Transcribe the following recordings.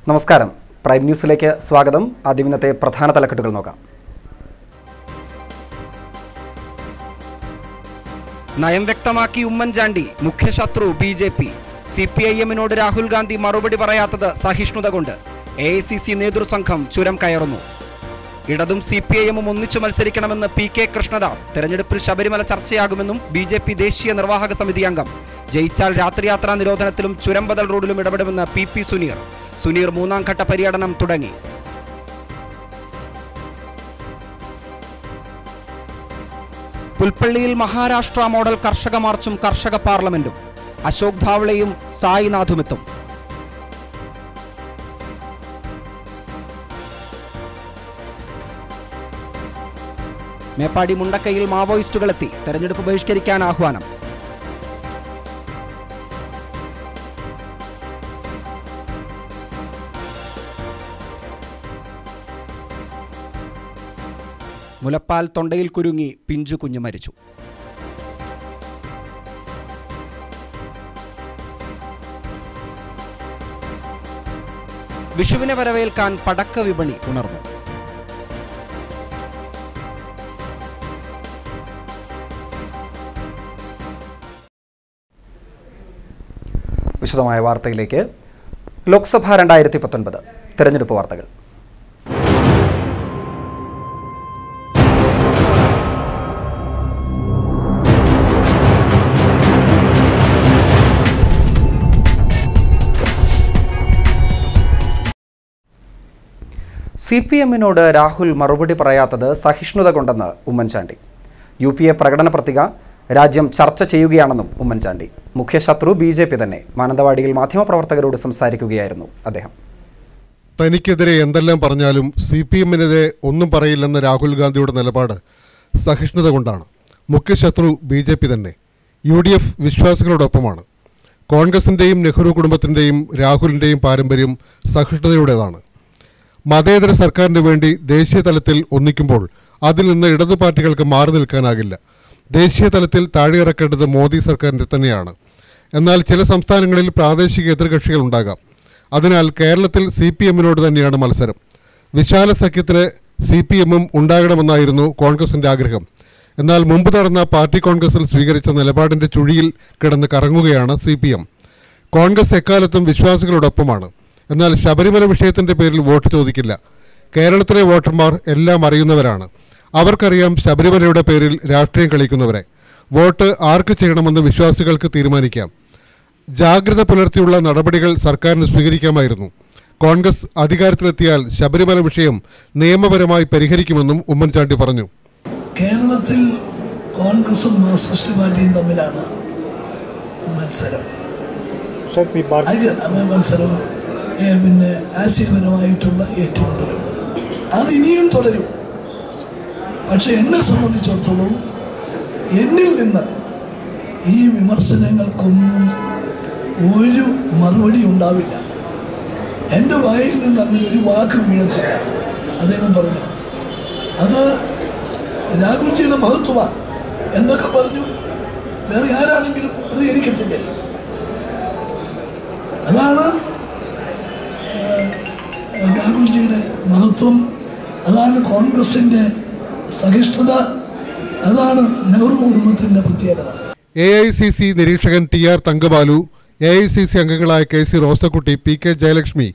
നമസ്കാരം. പ്രൈം ന്യൂസിലേക്ക് സ്വാഗതം. ആദ്യം ഇന്നത്തെ പ്രധാന തലക്കെട്ടുകൾ നോക്കാം. നയം വ്യക്തമാക്കി ഉമ്മൻചാണ്ടി, മുഖ്യശത്രു ബി.ജെ.പി. CPIM-നോട് രാഹുൽ ഗാന്ധി മറുപടി പറയാത്തത് സഹിഷ്ണുത കൊണ്ട്. AICC നേതൃസംഘം ചുരം കയറുന്നു. ഇടതും CPIM-ഉം ഒന്നിച്ചു മത്സരിക്കണമെന്ന് PK കൃഷ്ണദാസ്. തെരഞ്ഞെടുപ്പിൽ ശബരിമല ചർച്ചയാകുമെന്നും BJP ദേശീയ നിർവാഹക സമിതി അംഗം. ജയിച്ചാൽ രാത്രിയാത്രാ നിരോധനത്തിലും ചുരംബദൽ റോഡിലും ഇടപെടുമെന്ന് PP സുനീർ. സുനീർ മൂന്നാം ഘട്ട പര്യടനം തുടങ്ങി. പുൽപ്പള്ളിയിൽ മഹാരാഷ്ട്ര മോഡൽ കർഷക മാർച്ചും കർഷക പാർലമെന്റും. അശോക് ധാവളെയും സായിനാഥുമെത്തും. മേപ്പാടി മുണ്ടക്കയിൽ മാവോയിസ്റ്റുകളെത്തി. തെരഞ്ഞെടുപ്പ് ബഹിഷ്കരിക്കാൻ ആഹ്വാനം. മുലപ്പാൽ തൊണ്ടയിൽ കുരുങ്ങി പിഞ്ചു കുഞ്ഞു മരിച്ചു. വിഷുവിനെ വരവേൽക്കാൻ പടക്ക വിപണി ഉണർന്നു. വിശദമായ വാർത്തയിലേക്ക്. ലോക്സഭ 2019 തെരഞ്ഞെടുപ്പ് വാർത്തകൾ. CPM-നോട് രാഹുൽ മറുപടി പറയാത്തത് സഹിഷ്ണുത കൊണ്ടെന്ന് ഉമ്മൻചാണ്ടി. UPA പ്രകടന പത്രിക രാജ്യം ചർച്ച ചെയ്യുകയാണെന്നും ഉമ്മൻചാണ്ടി. മുഖ്യശത്രു BJP തന്നെ. മാനന്തവാടിയിൽ മാധ്യമപ്രവർത്തകരോട് സംസാരിക്കുകയായിരുന്നു അദ്ദേഹം. തനിക്കെതിരെ എന്തെല്ലാം പറഞ്ഞാലും CPM-നെതിരെ ഒന്നും പറയില്ലെന്ന രാഹുൽ ഗാന്ധിയുടെ നിലപാട് സഹിഷ്ണുത കൊണ്ടാണ്. മുഖ്യശത്രു BJP തന്നെ. UDF വിശ്വാസികളോടൊപ്പമാണ്. കോൺഗ്രസിൻ്റെയും നെഹ്റു കുടുംബത്തിൻ്റെയും രാഹുലിൻ്റെയും പാരമ്പര്യം സഹിഷ്ണുതയുടേതാണ്. മതേതര സർക്കാരിന് വേണ്ടി ദേശീയ തലത്തിൽ ഒന്നിക്കുമ്പോൾ അതിൽ നിന്ന് ഇടതു പാർട്ടികൾക്ക് മാറി നിൽക്കാനാകില്ല. ദേശീയ തലത്തിൽ താഴെയിറക്കേണ്ടത് മോദി സർക്കാരിൻ്റെ തന്നെയാണ്. എന്നാൽ ചില സംസ്ഥാനങ്ങളിൽ പ്രാദേശിക എതിർകക്ഷികൾ ഉണ്ടാകാം. അതിനാൽ കേരളത്തിൽ CPM-നോട് തന്നെയാണ് മത്സരം. വിശാല സഖ്യത്തിന് CPM-ഉം ഉണ്ടാകണമെന്നായിരുന്നു കോൺഗ്രസിൻ്റെ ആഗ്രഹം. എന്നാൽ മുമ്പ് നടന്ന പാർട്ടി കോൺഗ്രസിൽ സ്വീകരിച്ച നിലപാടിൻ്റെ ചുഴിയിൽ കിടന്ന് കറങ്ങുകയാണ് CPM. കോൺഗ്രസ് എക്കാലത്തും വിശ്വാസികളോടൊപ്പമാണ്. എന്നാൽ ശബരിമല വിഷയത്തിൻ്റെ പേരിൽ വോട്ട് ചോദിക്കില്ല. കേരളത്തിലെ വോട്ടർമാർ എല്ലാം അറിയുന്നവരാണ്. അവർക്കറിയാം ശബരിമലയുടെ പേരിൽ രാഷ്ട്രീയം കളിക്കുന്നവരെ. വോട്ട് ആർക്ക് ചെയ്യണമെന്ന് വിശ്വാസികൾക്ക് തീരുമാനിക്കാം. ജാഗ്രത പുലർത്തിയുള്ള നടപടികൾ സർക്കാരിന് സ്വീകരിക്കാമായിരുന്നു. കോൺഗ്രസ് അധികാരത്തിലെത്തിയാൽ ശബരിമല വിഷയം നിയമപരമായി പരിഹരിക്കുമെന്നും ഉമ്മൻചാണ്ടി പറഞ്ഞു. കേരളത്തിൽ കോൺഗ്രസും മാർക്സിസ്റ്റ് പാർട്ടിയും തമ്മിലാണ് മത്സരം. പിന്നെ ആശയപരമായിട്ടുള്ള ഏറ്റുമുട്ടലും അത് ഇനിയും തുടരും. പക്ഷെ എന്നെ സംബന്ധിച്ചിടത്തോളം എന്നിൽ നിന്ന് ഈ വിമർശനങ്ങൾക്കൊന്നും ഒരു മറുപടി ഉണ്ടാവില്ല. എൻ്റെ വായിൽ നിന്ന് അങ്ങനെ ഒരു വാക്ക് വീഴത്തില്ല. അദ്ദേഹം പറഞ്ഞു അത് രാഹുൽജിയുടെ മഹത്വമാണ് എന്നൊക്കെ പറഞ്ഞു. വേറെ ആരാണെങ്കിലും പ്രതികരിക്കത്തില്ലേ? അതാണ് രാഹുൽജിയുടെ മഹത്വം. അതാണ് കോൺഗ്രസിൻ്റെ സഹിഷ്ണുത. അതാണ് നെഹ്റു കുടുംബത്തിൻ്റെ പ്രത്യേകത. AICC നിരീക്ഷകൻ TR തങ്കബാലു, AICC അംഗങ്ങളായ KC Rosakutty, PK Jayalakshmi,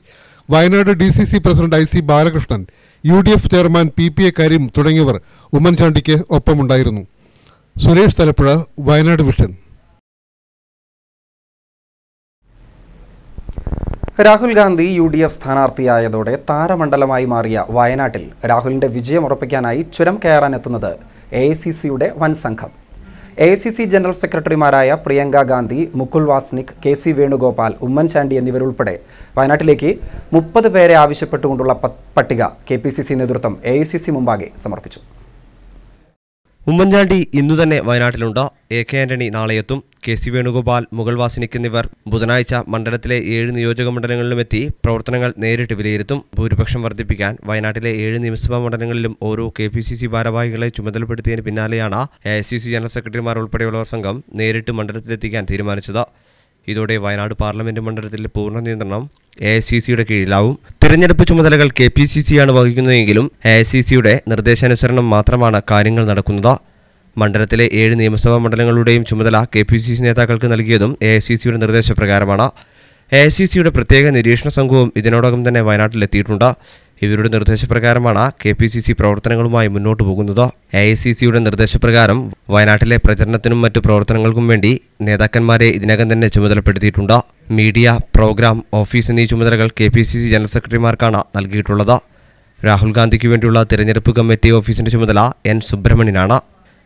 Wayanad DCC president IC Balakrishnan, UDF chairman PPA Karim തുടങ്ങിയവർ ഉമ്മൻചാണ്ടിക്ക് ഒപ്പമുണ്ടായിരുന്നു. സുരേഷ് തലപ്പുഴ, വയനാട് വിഷൻ. രാഹുൽ ഗാന്ധി UDF സ്ഥാനാർത്ഥിയായതോടെ താരമണ്ഡലമായി മാറിയ വയനാട്ടിൽ രാഹുലിന്റെ വിജയം ഉറപ്പിക്കാനായി ചുരം കയറാനെത്തുന്നത് AICC-യുടെ വൻ സംഘം. AICC ജനറൽ സെക്രട്ടറിമാരായ പ്രിയങ്ക ഗാന്ധി, മുകുൾ വാസ്നിക്, KC വേണുഗോപാൽ, ഉമ്മൻചാണ്ടി എന്നിവരുൾപ്പെടെ വയനാട്ടിലേക്ക് 30 പേരെ ആവശ്യപ്പെട്ടുകൊണ്ടുള്ള പട്ടിക KPCC നേതൃത്വം AICC മുമ്പാകെ സമർപ്പിച്ചു. ഉമ്മൻചാണ്ടി ഇന്നുതന്നെ വയനാട്ടിലുണ്ട്. AK ആന്റണി നാളെയെത്തും. KC വേണുഗോപാൽ, മുകുൾ വാസ്നിക് എന്നിവർ ബുധനാഴ്ച മണ്ഡലത്തിലെ 7 നിയോജക മണ്ഡലങ്ങളിലുമെത്തി പ്രവർത്തനങ്ങൾ നേരിട്ട് വിലയിരുത്തും. ഭൂരിപക്ഷം വർദ്ധിപ്പിക്കാൻ വയനാട്ടിലെ 7 നിയമസഭാ മണ്ഡലങ്ങളിലും ഓരോ KPCC ഭാരവാഹികളെ ചുമതലപ്പെടുത്തിയതിന് പിന്നാലെയാണ് AICC ജനറൽ സെക്രട്ടറിമാർ ഉൾപ്പെടെയുള്ളവർ സംഘം നേരിട്ട് മണ്ഡലത്തിലെത്തിക്കാൻ തീരുമാനിച്ചത്. ഇതോടെ വയനാട് പാർലമെന്റ് മണ്ഡലത്തിലെ പൂർണ്ണ നിയന്ത്രണം AICCയുടെ കീഴിലാവും. തിരഞ്ഞെടുപ്പ് ചുമതലകൾ KPCCയാണ് വഹിക്കുന്നതെങ്കിലും AICCയുടെ നിർദ്ദേശാനുസരണം മാത്രമാണ് കാര്യങ്ങൾ നടക്കുന്നത്. മണ്ഡലത്തിലെ 7 നിയമസഭാ മണ്ഡലങ്ങളുടെയും ചുമതല KPCC നേതാക്കൾക്ക് നൽകിയതും AICCയുടെ നിർദ്ദേശപ്രകാരമാണ്. AICCയുടെ പ്രത്യേക നിരീക്ഷണ സംഘവും ഇതിനോടകം തന്നെ വയനാട്ടിലെത്തിയിട്ടുണ്ട്. ഇവരുടെ നിർദ്ദേശപ്രകാരമാണ് KPCC പ്രവർത്തനങ്ങളുമായി മുന്നോട്ടു പോകുന്നത്. AICCയുടെ നിർദ്ദേശപ്രകാരം വയനാട്ടിലെ പ്രചരണത്തിനും മറ്റു പ്രവർത്തനങ്ങൾക്കും വേണ്ടി നേതാക്കന്മാരെ ഇതിനകം തന്നെ ചുമതലപ്പെടുത്തിയിട്ടുണ്ട്. മീഡിയ, പ്രോഗ്രാം, ഓഫീസ് എന്നീ ചുമതലകൾ KPCC ജനറൽ സെക്രട്ടറിമാർക്കാണ് നൽകിയിട്ടുള്ളത്. രാഹുൽ ഗാന്ധിക്ക് വേണ്ടിയുള്ള തിരഞ്ഞെടുപ്പ് കമ്മിറ്റി ഓഫീസിന്റെ ചുമതല N. സുബ്രഹ്മണ്യനാണ്.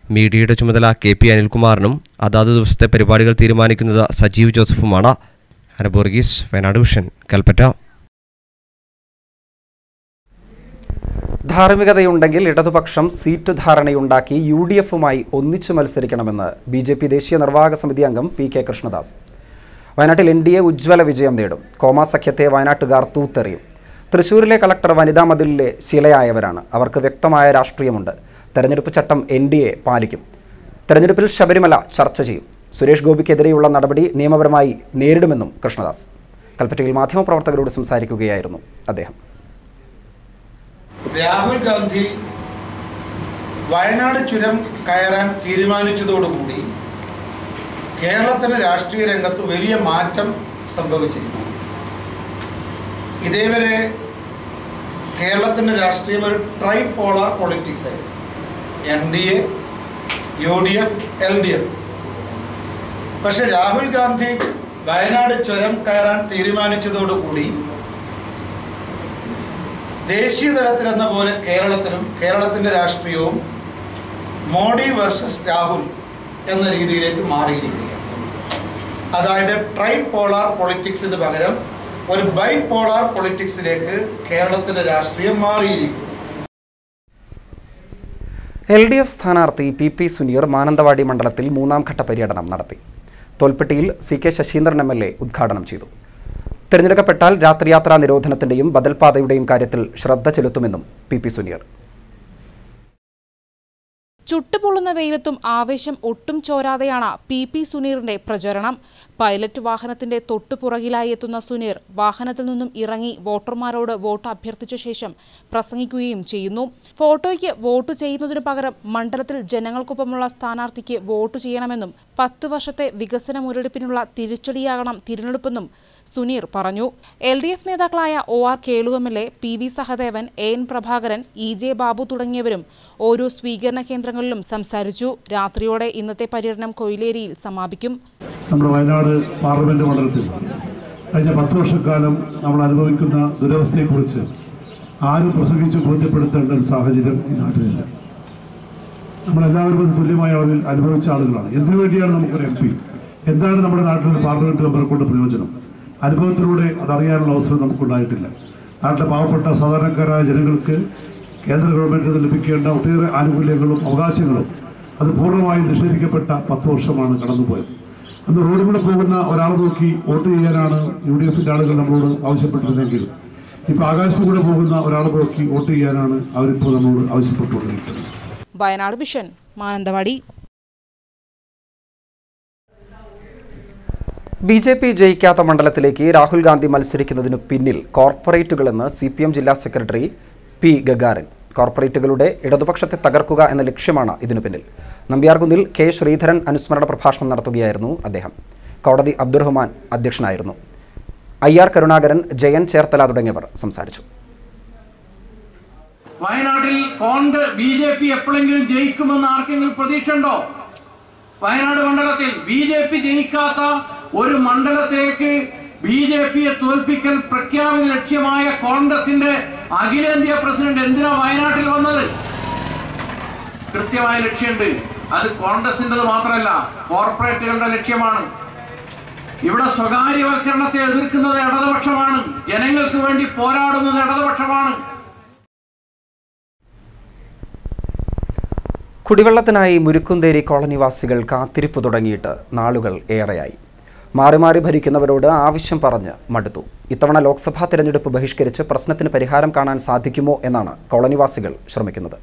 മീഡിയയുടെ ചുമതല KP അനിൽകുമാറിനും അതാത് ദിവസത്തെ പരിപാടികൾ തീരുമാനിക്കുന്നത് സജീവ് ജോസഫുമാണ്. അനബോർഗീസ്, വയനാട് വിഷൻ, കൽപ്പറ്റ. ധാർമ്മികതയുണ്ടെങ്കിൽ ഇടതുപക്ഷം സീറ്റ് ധാരണയുണ്ടാക്കി UDFുമായി ഒന്നിച്ചു മത്സരിക്കണമെന്ന് BJP ദേശീയ നിർവാഹക സമിതി അംഗം PK കൃഷ്ണദാസ്. വയനാട്ടിൽ NDA ഉജ്ജ്വല വിജയം നേടും. കോമാ സഖ്യത്തെ വയനാട്ടുകാർ തൂത്തെറിയും. തൃശ്ശൂരിലെ കളക്ടർ വനിതാ മതിലിലെ ശിലയായവരാണ്. അവർക്ക് വ്യക്തമായ രാഷ്ട്രീയമുണ്ട്. തെരഞ്ഞെടുപ്പ് ചട്ടം NDA പാലിക്കും. തെരഞ്ഞെടുപ്പിൽ ശബരിമല ചർച്ച ചെയ്യും. സുരേഷ് ഗോപിക്കെതിരെയുള്ള നടപടി നിയമപരമായി നേരിടുമെന്നും കൃഷ്ണദാസ്. കൽപ്പറ്റയിൽ മാധ്യമപ്രവർത്തകരോട് സംസാരിക്കുകയായിരുന്നു അദ്ദേഹം. രാഹുൽ ഗാന്ധി വയനാട് ചുരം കയറാൻ തീരുമാനിച്ചതോടുകൂടി കേരളത്തിന് രാഷ്ട്രീയ രംഗത്ത് വലിയ മാറ്റം സംഭവിച്ചിരിക്കുന്നു. ഇതേവരെ കേരളത്തിൻ്റെ രാഷ്ട്രീയം ഒരു ട്രൈപോളാർ പൊളിറ്റിക്സ് ആയിരുന്നു. NDA, UDF, LDF. പക്ഷെ രാഹുൽ ഗാന്ധി വയനാട് ചുരം കയറാൻ തീരുമാനിച്ചതോടുകൂടി ദേശീയ തലത്തിലെന്ന പോലെ കേരളത്തിൻ്റെ രാഷ്ട്രീയവും മോഡി വേഴ്സസ് രാഹുൽ എന്ന രീതിയിലേക്ക് മാറിയിരിക്കുകയാണ്. അതായത് ട്രൈപോളാർ പൊളിറ്റിക്സിന് പകരം ഒരു ബൈപോളാർ പൊളിറ്റിക്സിലേക്ക് കേരളത്തിൻ്റെ രാഷ്ട്രീയം മാറിയിരിക്കും. LDF സ്ഥാനാർത്ഥി PP സുനീർ മാനന്തവാടി മണ്ഡലത്തിൽ 3ാം ഘട്ട പര്യടനം നടത്തി. തോൽപ്പെട്ടിയിൽ CK ശശീന്ദ്രൻ MLA ഉദ്ഘാടനം ചെയ്തു. തിരഞ്ഞെടുക്കപ്പെട്ടാൽ രാത്രിയാത്രാ നിരോധനത്തിന്റെയും ബദൽപാതയുടെയും കാര്യത്തിൽ ശ്രദ്ധ ചെലുത്തുമെന്നും PP സുനീർ. ചുട്ടുപൊള്ളുന്ന വെയിലത്തും ആവേശം ഒട്ടും ചോരാതെയാണ് PP സുനീറിന്റെ പ്രചരണം. പൈലറ്റ് വാഹനത്തിന്റെ തൊട്ടുപുറകിലായി എത്തുന്ന സുനീർ വാഹനത്തിൽ നിന്നും ഇറങ്ങി വോട്ടർമാരോട് വോട്ട് അഭ്യർത്ഥിച്ച ശേഷം പ്രസംഗിക്കുകയും ചെയ്യുന്നു. ഫോട്ടോയ്ക്ക് വോട്ട് ചെയ്യുന്നതിനു പകരം മണ്ഡലത്തിൽ ജനങ്ങൾക്കൊപ്പമുള്ള സ്ഥാനാർത്ഥിക്ക് വോട്ട് ചെയ്യണമെന്നും 10 വർഷത്തെ വികസന മുരടിപ്പിനുള്ള തിരിച്ചടിയാകണം തിരഞ്ഞെടുപ്പെന്നും സുനീർ പറഞ്ഞു. LDF നേതാക്കളായ OR Kelu MLA, PV Sahadevan, AN Prabhakaran, EJ Babu തുടങ്ങിയവരും ഓരോ സ്വീകരണ കേന്ദ്രങ്ങളിലും സംസാരിച്ചു. രാത്രിയോടെ ഇന്നത്തെ പര്യടനം കൊയിലേരിയിൽ സമാപിക്കും. നമ്മുടെ വയനാട് പാർലമെന്റ് മണ്ഡലത്തിൽ കഴിഞ്ഞ 10 വർഷക്കാലം നമ്മൾ അനുഭവിക്കുന്ന ദുരവസ്ഥയെക്കുറിച്ച് ആരും പ്രസംഗിച്ച് ബോധ്യപ്പെടുത്തേണ്ട ഒരു സാഹചര്യം ഈ നാട്ടിലില്ല. നമ്മളെല്ലാവരും തുല്യമായ അളവിൽ അനുഭവിച്ച ആളുകളാണ്. എന്തിനു വേണ്ടിയാണ് നമുക്കൊരു MP? എന്താണ് നമ്മുടെ നാട്ടിൽ പാർലമെന്റ് മെമ്പറെ കൊണ്ട് പ്രയോജനം? അനുഭവത്തിലൂടെ അതറിയാനുള്ള അവസരം നമുക്കുണ്ടായിട്ടില്ല. നാട്ടിലെ പാവപ്പെട്ട സാധാരണക്കാരായ ജനങ്ങൾക്ക് കേന്ദ്ര ഗവൺമെന്റിൽ ലഭിക്കേണ്ട ഒട്ടേറെ ആനുകൂല്യങ്ങളും അവകാശങ്ങളും അത് പൂർണ്ണമായും നിഷേധിക്കപ്പെട്ട 10 വർഷമാണ് കടന്നുപോയത്. അന്ന് റോഡിലൂടെ പോകുന്ന ഒരാളെ നോക്കി വോട്ട് ചെയ്യാനാണ് UDFന്റെ ആളുകൾ നമ്മളോട് ആവശ്യപ്പെട്ടിരുന്നെങ്കിൽ ഇപ്പോൾ ആകാശത്തുകൂടെ പോകുന്ന ഒരാളെ നോക്കി വോട്ട് ചെയ്യാനാണ് അവരിപ്പോൾ നമ്മളോട് ആവശ്യപ്പെട്ടുകൊണ്ടിരിക്കുന്നത്. വയനാട് വിഷൻ, മാനന്തവാടി. BJP ജയിക്കാത്ത മണ്ഡലത്തിലേക്ക് രാഹുൽ ഗാന്ധി മത്സരിക്കുന്നതിനു പിന്നിൽ കോർപ്പറേറ്റുകളെന്ന് CPM ജില്ലാ സെക്രട്ടറി P. ഗഗാരൻ. കോർപ്പറേറ്റുകളുടെ ഇടതുപക്ഷത്തെ തകർക്കുക എന്ന ലക്ഷ്യമാണ് ഇതിനു പിന്നിൽ. നമ്പ്യാർകുന്നിൽ K. ശ്രീധരൻ അനുസ്മരണ പ്രഭാഷണം നടത്തുകയായിരുന്നു അദ്ദേഹം. കോടതി അബ്ദുറഹ്മാൻ അധ്യക്ഷനായിരുന്നു. IR കരുണാകരൻ, ജയൻ ചേർത്തല തുടങ്ങിയവർ സംസാരിച്ചു. വയനാട്ടിൽ BJP എപ്പോഴെങ്കിലും ജയിക്കുമെന്ന് ആർക്കെങ്കിലും പ്രതീക്ഷ ഉണ്ടോ? വയനാട് മണ്ഡലത്തിൽ BJP ജയിക്കാത്ത ഒരു മണ്ഡലത്തിലേക്ക് BJPയെ തോൽപ്പിക്കൽ പ്രഖ്യാപിത ലക്ഷ്യമായ കോൺഗ്രസിന്റെ അഖിലേന്ത്യാ പ്രസിഡന്റ് എന്തിനാ വയനാട്ടിൽ വന്നത്? കൃത്യമായ ലക്ഷ്യമുണ്ട്. അത് കോൺഗ്രസിൻ്റെത് മാത്രമല്ല, കോർപ്പറേറ്റുകളുടെ ലക്ഷ്യമാണ്. ഇവിടെ സ്വകാര്യവൽക്കരണത്തെ എതിർക്കുന്നത് ഇടതുപക്ഷമാണ്. ജനങ്ങൾക്ക് വേണ്ടി പോരാടുന്നത് ഇടതുപക്ഷമാണ്. കുടിവെള്ളത്തിനായി മുരുക്കുന്തേരി കോളനിവാസികൾ കാത്തിരിപ്പ് തുടങ്ങിയിട്ട് നാളുകൾ ഏറെയായി. മാറി മാറി ഭരിക്കുന്നവരോട് ആവശ്യം പറഞ്ഞ് മടുത്തു. ഇത്തവണ ലോക്സഭാ തെരഞ്ഞെടുപ്പ് ബഹിഷ്കരിച്ച് പ്രശ്നത്തിന് പരിഹാരം കാണാൻ സാധിക്കുമോ എന്നാണ് കോളനിവാസികൾ ശ്രമിക്കുന്നത്.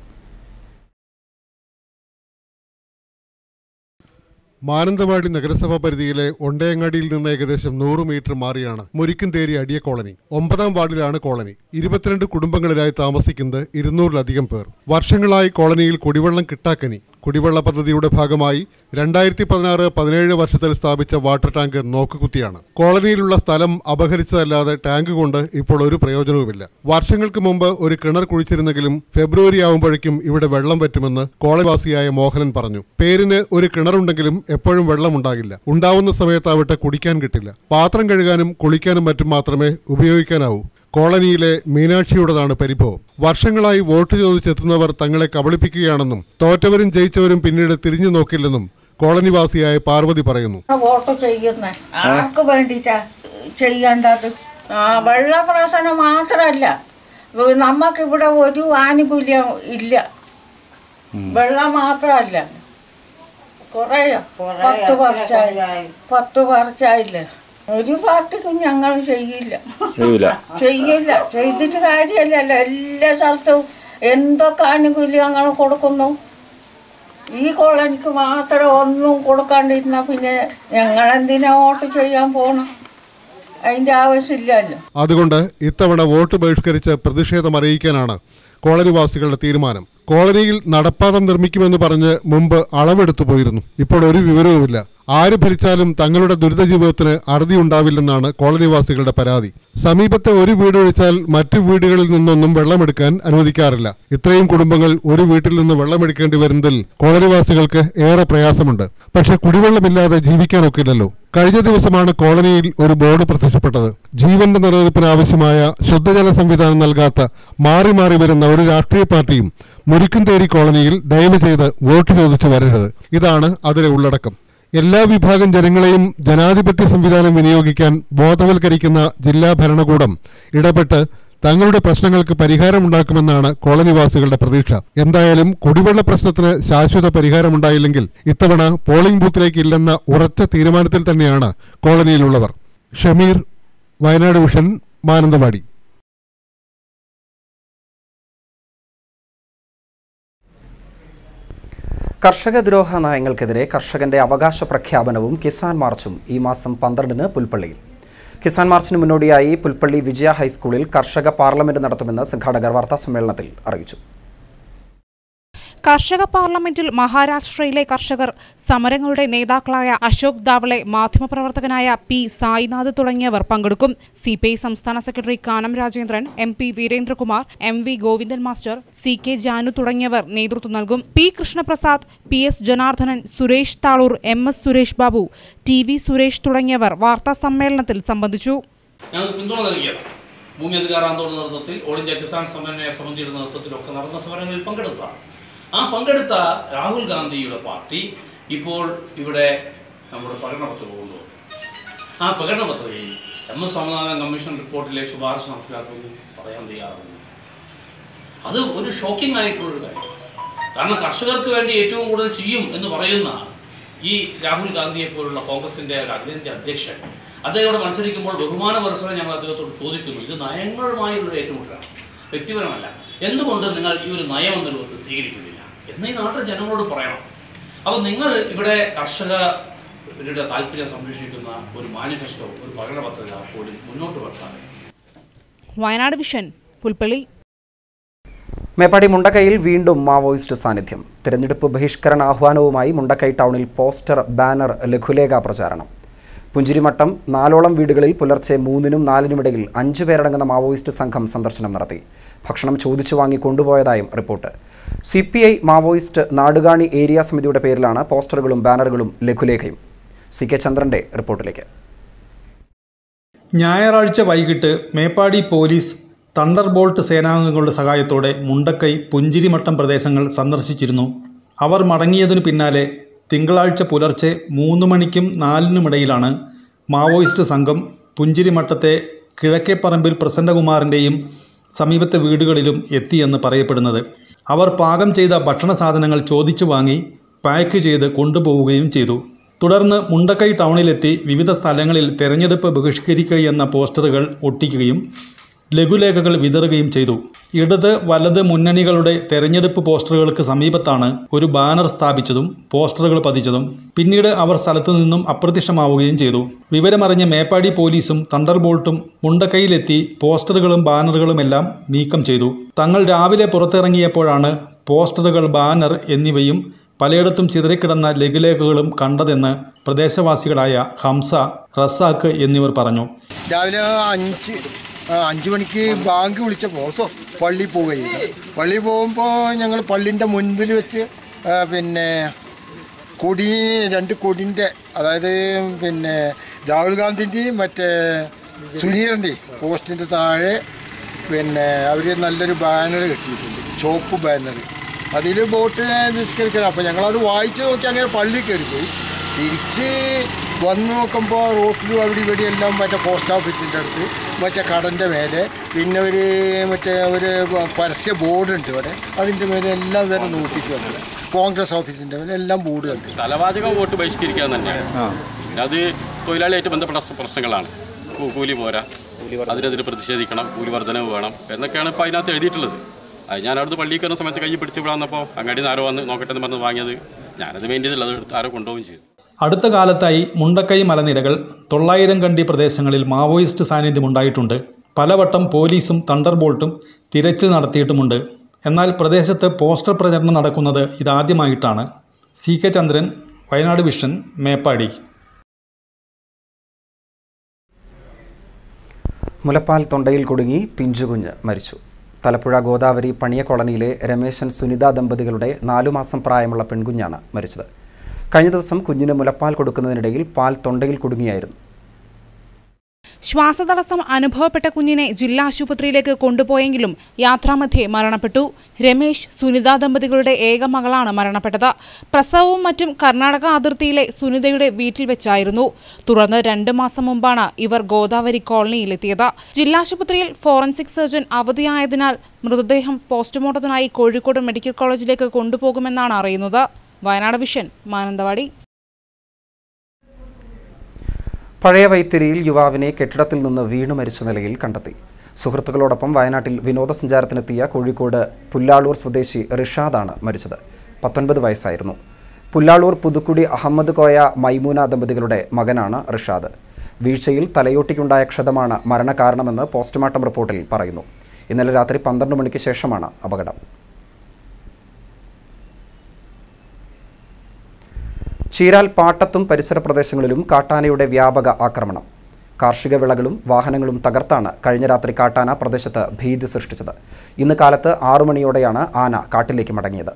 മാനന്തവാടി നഗരസഭാ പരിധിയിലെ ഒണ്ടയങ്ങാടിയിൽ നിന്ന് ഏകദേശം 100 മീറ്റർ മാറിയാണ് മുരിക്കുംതേരി അടിയ കോളനി. 9ാം വാർഡിലാണ് കോളനി. 22 കുടുംബങ്ങളിലായി താമസിക്കുന്നത് 200-ലധികം പേർ. വർഷങ്ങളായി കോളനിയിൽ കുടിവെള്ളം കിട്ടാക്കനി. കുടിവെള്ള പദ്ധതിയുടെ ഭാഗമായി 2016-17 വർഷത്തിൽ സ്ഥാപിച്ച വാട്ടർ ടാങ്ക് നോക്കുകുത്തിയാണ്. കോളനിയിലുള്ള സ്ഥലം അപഹരിച്ചതല്ലാതെ ടാങ്ക് കൊണ്ട് ഇപ്പോൾ ഒരു പ്രയോജനവുമില്ല. വർഷങ്ങൾക്ക് മുമ്പ് ഒരു കിണർ കുഴിച്ചിരുന്നെങ്കിലും ഫെബ്രുവരി ആവുമ്പോഴേക്കും ഇവിടെ വെള്ളം പറ്റുമെന്ന് കോളനിവാസിയായ മോഹനൻ പറഞ്ഞു. പേരിന് ഒരു കിണറുണ്ടെങ്കിലും എപ്പോഴും വെള്ളമുണ്ടാകില്ല. ഉണ്ടാവുന്ന സമയത്താവട്ടെ കുടിക്കാൻ കിട്ടില്ല. പാത്രം കഴുകാനും കുളിക്കാനും മറ്റും മാത്രമേ ഉപയോഗിക്കാനാവൂ. കോളനിയിലെ മീനാക്ഷിയുടേതാണ് പരിഭവം. വർഷങ്ങളായി വോട്ട് ചോദിച്ചെത്തുന്നവർ തങ്ങളെ കബളിപ്പിക്കുകയാണെന്നും തോറ്റവരും ജയിച്ചവരും പിന്നീട് തിരിഞ്ഞു നോക്കില്ലെന്നും കോളനിവാസിയായ പാർവതി പറയുന്നു. വോട്ട് ചെയ്യുന്ന ആർക്ക് വേണ്ടിയിട്ടാ ചെയ്യേണ്ടത്? വെള്ളപ്രശ്നം മാത്രമല്ല, നമുക്കിവിടെ ഒരു ആനുകൂല്യം ഇല്ല. വെള്ളം മാത്രമല്ല, കുറേ 10 വർഷമായില്ലേ. ഒരു പാർട്ടിക്കും ഞങ്ങൾ ചെയ്യില്ല. ചെയ്തിട്ട് കാര്യമല്ലല്ലോ. എല്ലാ സ്ഥലത്തും എന്തൊക്കെ ആനുകൂല്യം ഞങ്ങൾ കൊടുക്കുന്നു. ഈ കോളനിക്ക് മാത്രം ഒന്നും കൊടുക്കാണ്ടിരുന്ന പിന്നെ ഞങ്ങളെന്തിനാ വോട്ട് ചെയ്യാൻ പോകണം? അതിൻ്റെ ആവശ്യമില്ലല്ലോ. അതുകൊണ്ട് ഇത്തവണ വോട്ട് ബഹിഷ്കരിച്ച് പ്രതിഷേധം അറിയിക്കാനാണ് കോളനിവാസികളുടെ തീരുമാനം. കോളനിയിൽ നടപ്പാതം നിർമ്മിക്കുമെന്ന് പറഞ്ഞ് മുമ്പ് അളവെടുത്തു പോയിരുന്നു. ഇപ്പോൾ ഒരു വിവരവുമില്ല. ആര് ഭരിച്ചാലും തങ്ങളുടെ ദുരിത ജീവിതത്തിന് അറുതി ഉണ്ടാവില്ലെന്നാണ് കോളനിവാസികളുടെ പരാതി. സമീപത്തെ ഒരു വീട് ഒഴിച്ചാൽ മറ്റു വീടുകളിൽ നിന്നൊന്നും വെള്ളമെടുക്കാൻ അനുവദിക്കാറില്ല. ഇത്രയും കുടുംബങ്ങൾ ഒരു വീട്ടിൽ നിന്ന് വെള്ളമെടുക്കേണ്ടി വരുന്നതിൽ കോളനിവാസികൾക്ക് ഏറെ പ്രയാസമുണ്ട്. പക്ഷെ കുടിവെള്ളമില്ലാതെ ജീവിക്കാനൊക്കില്ലല്ലോ. കഴിഞ്ഞ ദിവസമാണ് കോളനിയിൽ ഒരു ബോർഡ് പ്രത്യക്ഷപ്പെട്ടത്. ജീവന്റെ നിലനിൽപ്പിന് ആവശ്യമായ ശുദ്ധജല സംവിധാനം നൽകാത്ത മാറി മാറി വരുന്ന ഒരു രാഷ്ട്രീയ പാർട്ടിയും മുരിക്കുംതേരി കോളനിയിൽ ദയവ് ചെയ്ത് വോട്ട് ചോദിച്ചു വരരുത്. ഇതാണ് അതിലെ ഉള്ളടക്കം. എല്ലാ വിഭാഗം ജനങ്ങളെയും ജനാധിപത്യ സംവിധാനം വിനിയോഗിക്കാൻ ബോധവൽക്കരിക്കുന്ന ജില്ലാ ഭരണകൂടം ഇടപെട്ട് തങ്ങളുടെ പ്രശ്നങ്ങൾക്ക് പരിഹാരമുണ്ടാക്കുമെന്നാണ് കോളനിവാസികളുടെ പ്രതീക്ഷ. എന്തായാലും കുടിവെള്ള പ്രശ്നത്തിന് ശാശ്വത പരിഹാരമുണ്ടായില്ലെങ്കിൽ ഇത്തവണ പോളിംഗ് ബൂത്തിലേക്ക് ഇല്ലെന്ന ഉറച്ച തീരുമാനത്തിൽ തന്നെയാണ് കോളനിയിലുള്ളവർ. ഷമീർ, വയനാട് വിഷൻ, മാനന്തവാടി. കർഷക ദ്രോഹ നയങ്ങൾക്കെതിരെ കർഷകന്റെ അവകാശ പ്രഖ്യാപനവും കിസാൻ മാർച്ചും ഈ മാസം 12-ന് പുൽപ്പള്ളിയിൽ. കിസാൻ മാർച്ചിന് മുന്നോടിയായി പുൽപ്പള്ളി വിജയ ഹൈസ്കൂളിൽ കർഷക പാർലമെന്റ് നടത്തുമെന്ന് സംഘാടകർ വാർത്താസമ്മേളനത്തിൽ അറിയിച്ചു. കർഷക പാർലമെന്റിൽ മഹാരാഷ്ട്രയിലെ കർഷകർ, സമരങ്ങളുടെ നേതാക്കളായ അശോക് ദാവളെ, മാധ്യമപ്രവർത്തകനായ പി സായിനാഥ് തുടങ്ങിയവർ പങ്കെടുക്കും. CPI സംസ്ഥാന secretary Kanam Rajendran, MP Veerendrakumar, MV Govindan master, CK Janu തുടങ്ങിയവർ നേതൃത്വം നൽകും. P Krishnaprasad, PS Janardhanan, Suresh Thaloor, MS Suresh Babu, TV Suresh തുടങ്ങിയവർ വാർത്താ സമ്മേളനത്തിൽ സംബന്ധിച്ചു. ഭൂമി അധികാര ആന്തോളന നേതൃത്വത്തിൽ ഓൾ ഇന്ത്യ കിസാൻ സമന്വയ സമിതിയുടെ നേതൃത്വത്തിലൊക്കെ നടന്ന സമരങ്ങളിൽ പങ്കെടുത്ത രാഹുൽ ഗാന്ധിയുടെ പാർട്ടി ഇപ്പോൾ ഇവിടെ നമ്മുടെ പ്രകടനപത്ര പോകുന്നു. ആ പ്രകടനപത്രയിൽ MS സ്വാമിനാഥൻ കമ്മീഷൻ റിപ്പോർട്ടിലെ ശുപാർശ നടപ്പിലാക്കുമെന്ന് പറയാൻ തയ്യാറാണ്. അത് ഒരു ഷോക്കിംഗ് ആയിട്ടുള്ളൊരു കാര്യം. കാരണം കർഷകർക്ക് വേണ്ടി ഏറ്റവും കൂടുതൽ ചെയ്യും എന്ന് പറയുന്ന ഈ രാഹുൽ ഗാന്ധിയെ പോലുള്ള കോൺഗ്രസിൻ്റെ ഒരു അഖിലേന്ത്യാ അധ്യക്ഷൻ അദ്ദേഹത്തോട് മത്സരിക്കുമ്പോൾ ബഹുമാന പുരസ്സരം ഞങ്ങൾ അദ്ദേഹത്തോട് ചോദിക്കുന്നു. ഇത് നയങ്ങളുമായുള്ള ഏറ്റുമുട്ടലാണ്, വ്യക്തിപരമല്ല. എന്തുകൊണ്ട് നിങ്ങൾ ഈ ഒരു നയം എന്ന രൂപത്തിൽ സ്വീകരിക്കുന്നില്ല എന്ന് ഈ നാട്ടിലെ ജനങ്ങളോട് പറയണം. അപ്പോൾ നിങ്ങൾ ഇവിടെ കർഷകരുടെ താല്പര്യം സംരക്ഷിക്കുന്ന ഒരു മാനിഫെസ്റ്റോ, ഒരു പ്രകടനപത്രിക പോലും മുന്നോട്ട് വെക്കാതെ. വയനാട് വിഷൻ, പുൽപ്പള്ളി. മേപ്പാടി മുണ്ടക്കൈയിൽ വീണ്ടും മാവോയിസ്റ്റ് സാന്നിധ്യം. തിരഞ്ഞെടുപ്പ് ബഹിഷ്കരണ ആഹ്വാനവുമായി മുണ്ടക്കൈ ടൗണിൽ പോസ്റ്റർ, ബാനർ, ലഘുലേഖ പ്രചാരണം. പുഞ്ചിരിമട്ടം 4ഓളം വീടുകളിൽ പുലർച്ചെ 3-നും 4-നും ഇടയിൽ 5 പേരടങ്ങുന്ന മാവോയിസ്റ്റ് സംഘം സന്ദർശനം നടത്തി. ഭക്ഷണം ചോദിച്ചു വാങ്ങി കൊണ്ടുപോയതായും report. CPI Maoist Nadukani area സമിതിയുടെ പേരിലാണ് പോസ്റ്ററുകളും ബാനറുകളും ലഘുലേഖയും. CK ചന്ദ്രന്റെ റിപ്പോർട്ടിലേക്ക്. ഞായറാഴ്ച വൈകിട്ട് മേപ്പാടി പോലീസ് തണ്ടർബോൾട്ട് സേനാംഗങ്ങളുടെ സഹായത്തോടെ മുണ്ടക്കൈ, പുഞ്ചിരിമട്ടം പ്രദേശങ്ങൾ സന്ദർശിച്ചിരുന്നു. അവർ മടങ്ങിയതിനു പിന്നാലെ തിങ്കളാഴ്ച പുലർച്ചെ 3 മണിക്കും 4-നുമിടയിലാണ് മാവോയിസ്റ്റ് സംഘം പുഞ്ചിരിമട്ടത്തെ കിഴക്കേപ്പറമ്പിൽ പ്രസന്നകുമാറിൻ്റെയും സമീപത്തെ വീടുകളിലും എത്തിയെന്ന് പറയപ്പെടുന്നത്. അവർ പാകം ചെയ്ത ഭക്ഷണ സാധനങ്ങൾ ചോദിച്ചു വാങ്ങി പാക്ക് ചെയ്ത് കൊണ്ടുപോവുകയും ചെയ്തു. തുടർന്ന് മുണ്ടക്കൈ ടൗണിലെത്തി വിവിധ സ്ഥലങ്ങളിൽ തെരഞ്ഞെടുപ്പ് ബഹിഷ്കരിക്കുകയെന്ന പോസ്റ്ററുകൾ ഒട്ടിക്കുകയും ലഘുലേഖകൾ വിതറുകയും ചെയ്തു. ഇടത് വലത് മുന്നണികളുടെ തെരഞ്ഞെടുപ്പ് പോസ്റ്ററുകൾക്ക് സമീപത്താണ് ഒരു ബാനർ സ്ഥാപിച്ചതും പോസ്റ്ററുകൾ പതിച്ചതും. പിന്നീട് അവർ സ്ഥലത്തു നിന്നും അപ്രത്യക്ഷമാവുകയും ചെയ്തു. വിവരമറിഞ്ഞ മേപ്പാടി പോലീസും തണ്ടർബോൾട്ടും മുണ്ടക്കൈയിലെത്തി പോസ്റ്ററുകളും ബാനറുകളുമെല്ലാം നീക്കം ചെയ്തു. തങ്ങൾ രാവിലെ പുറത്തിറങ്ങിയപ്പോഴാണ് പോസ്റ്ററുകൾ, ബാനർ എന്നിവയും പലയിടത്തും ചിതറിക്കിടന്ന ലഘുലേഖകളും കണ്ടതെന്ന് പ്രദേശവാസികളായ ഹംസ, റസാഖ് എന്നിവർ പറഞ്ഞു. രാവിലെ 5 മണിക്ക് ബാങ്ക് വിളിച്ചപ്പോൾ പള്ളിയിൽ പോവുകയായിരുന്നു. പള്ളിയിൽ പോകുമ്പോൾ ഞങ്ങൾ പള്ളിൻ്റെ മുൻപിൽ വെച്ച് കൊടി 2 കൊടിൻ്റെ, അതായത് രാഹുൽ ഗാന്ധിൻ്റെയും മറ്റേ സുനീറിൻ്റെയും പോസ്റ്റിൻ്റെ താഴെ അവർ നല്ലൊരു ബാനർ കെട്ടിയിട്ടുണ്ട്, ചുവപ്പ് ബാനർ. അതിൽ വോട്ട് നിഷ്കരിക്കണം. അപ്പോൾ ഞങ്ങളത് വായിച്ച് നോക്കി അങ്ങനെ പള്ളിയിൽ കയറിപ്പോയി. തിരിച്ച് വന്ന് നോക്കുമ്പോൾ റോട്ടിലും അവിടെ ഇവിടെ എല്ലാം മറ്റേ പോസ്റ്റ് ഓഫീസിൻ്റെ അടുത്ത്, മറ്റേ കടൻ്റെ മേലെ, പിന്നെ ഒരു പരസ്യ ബോർഡുണ്ട് ഇവിടെ, അതിൻ്റെ മേലെ എല്ലാം വേറെ നോട്ടീസ് വന്നത്. കോൺഗ്രസ് ഓഫീസിൻ്റെ മേലെ എല്ലാം ബോർഡ് കണ്ട്. തലവാചകം വോട്ട് ബഹിഷ്കരിക്കാൻ തന്നെയാണ്. പിന്നെ അത് തൊഴിലാളിയായിട്ട് ബന്ധപ്പെട്ട പ്രശ്നങ്ങളാണ്. കൂലി പോരാ, അതിനെതിരെ പ്രതിഷേധിക്കണം, കൂലി വർധനവ് വേണം എന്നൊക്കെയാണ് ഇപ്പോൾ അതിനകത്ത് എഴുതിയിട്ടുള്ളത്. അത് ഞാൻ അവിടുന്ന് പള്ളിയിൽ കയറുന്ന സമയത്ത് കൈ പിടിച്ച് വിടാന്നപ്പോൾ അങ്ങാടി നിന്ന് ആരോ വന്ന് നോക്കട്ടെ എന്ന് പറഞ്ഞ് വാങ്ങിയത്. ഞാനത് മെയിൻ ചെയ്തില്ല, അത് ആരോ കൊണ്ടുപോവുകയും ചെയ്തു. അടുത്ത കാലത്തായി മുണ്ടക്കൈ മലനിരകൾ, 900 കണ്ടി പ്രദേശങ്ങളിൽ മാവോയിസ്റ്റ് സാന്നിധ്യമുണ്ടായിട്ടുണ്ട്. പലവട്ടം പോലീസും തണ്ടർബോൾട്ടും തിരച്ചിൽ നടത്തിയിട്ടുമുണ്ട്. എന്നാൽ പ്രദേശത്ത് പോസ്റ്റർ പ്രചരണം നടക്കുന്നത് ഇതാദ്യമായിട്ടാണ്. CK ചന്ദ്രൻ, വയനാട് വിഷൻ, മേപ്പാടി. മുലപ്പാൽ തൊണ്ടയിൽ കുടുങ്ങി പിഞ്ചുകുഞ്ഞ് മരിച്ചു. തലപ്പുഴ ഗോദാവരി പണിയ കോളനിയിലെ രമേശൻ സുനിത ദമ്പതികളുടെ 4 മാസം പ്രായമുള്ള പെൺകുഞ്ഞാണ് മരിച്ചത്. കഴിഞ്ഞ ദിവസം കുഞ്ഞിന് മുലപ്പാൽ കൊടുക്കുന്നതിനിടയിൽ പാൽ തൊണ്ടയിൽ കുടുങ്ങിയായിരുന്നു. ശ്വാസതടസ്സം അനുഭവപ്പെട്ട കുഞ്ഞിനെ ജില്ലാ ആശുപത്രിയിലേക്ക് കൊണ്ടുപോയെങ്കിലും യാത്രാമധ്യേ മരണപ്പെട്ടു. രമേശ്, സുനിത ദമ്പതികളുടെ ഏക മകളാണ് മരണപ്പെട്ടത്. പ്രസവവും മറ്റും കർണാടക അതിർത്തിയിലെ സുനിതയുടെ വീട്ടിൽ വെച്ചായിരുന്നു. തുടർന്ന് 2 മാസം മുമ്പാണ് ഇവർ ഗോദാവരി കോളനിയിലെത്തിയത്. ജില്ലാശുപത്രിയിൽ ഫോറൻസിക് സർജൻ അവധിയായതിനാൽ മൃതദേഹം പോസ്റ്റ്മോർട്ടത്തിനായി കോഴിക്കോട് മെഡിക്കൽ കോളേജിലേക്ക് കൊണ്ടുപോകുമെന്നാണ് അറിയുന്നത്. വയനാട് വിഷൻ, മാനന്തവാടി. പഴയ വൈത്തിരിയിൽ യുവാവിനെ കെട്ടിടത്തിൽ നിന്ന് വീണു മരിച്ച നിലയിൽ കണ്ടെത്തി. സുഹൃത്തുക്കളോടൊപ്പം വയനാട്ടിൽ വിനോദസഞ്ചാരത്തിനെത്തിയ കോഴിക്കോട് പുല്ലാളൂർ സ്വദേശി റിഷാദാണ് മരിച്ചത്. 19 വയസ്സായിരുന്നു. പുല്ലാളൂർ പുതുക്കുടി അഹമ്മദ് കോയ മൈമൂന ദമ്പതികളുടെ മകനാണ് റിഷാദ്. വീഴ്ചയിൽ തലയോട്ടിക്കുണ്ടായ ക്ഷതമാണ് മരണകാരണമെന്ന് പോസ്റ്റ്മോർട്ടം റിപ്പോർട്ടിൽ പറയുന്നു. ഇന്നലെ രാത്രി 12 മണിക്ക് ശേഷമാണ് അപകടം. ചീരാൽ പാട്ടത്തും പരിസര പ്രദേശങ്ങളിലും കാട്ടാനയുടെ വ്യാപക ആക്രമണം. കാർഷിക വിളകളും വാഹനങ്ങളും തകർത്താണ് കഴിഞ്ഞ രാത്രി കാട്ടാന പ്രദേശത്ത് ഭീതി സൃഷ്ടിച്ചത്. ഇന്ന് കാലത്ത് 6 മണിയോടെയാണ് ആന കാട്ടിലേക്ക് മടങ്ങിയത്.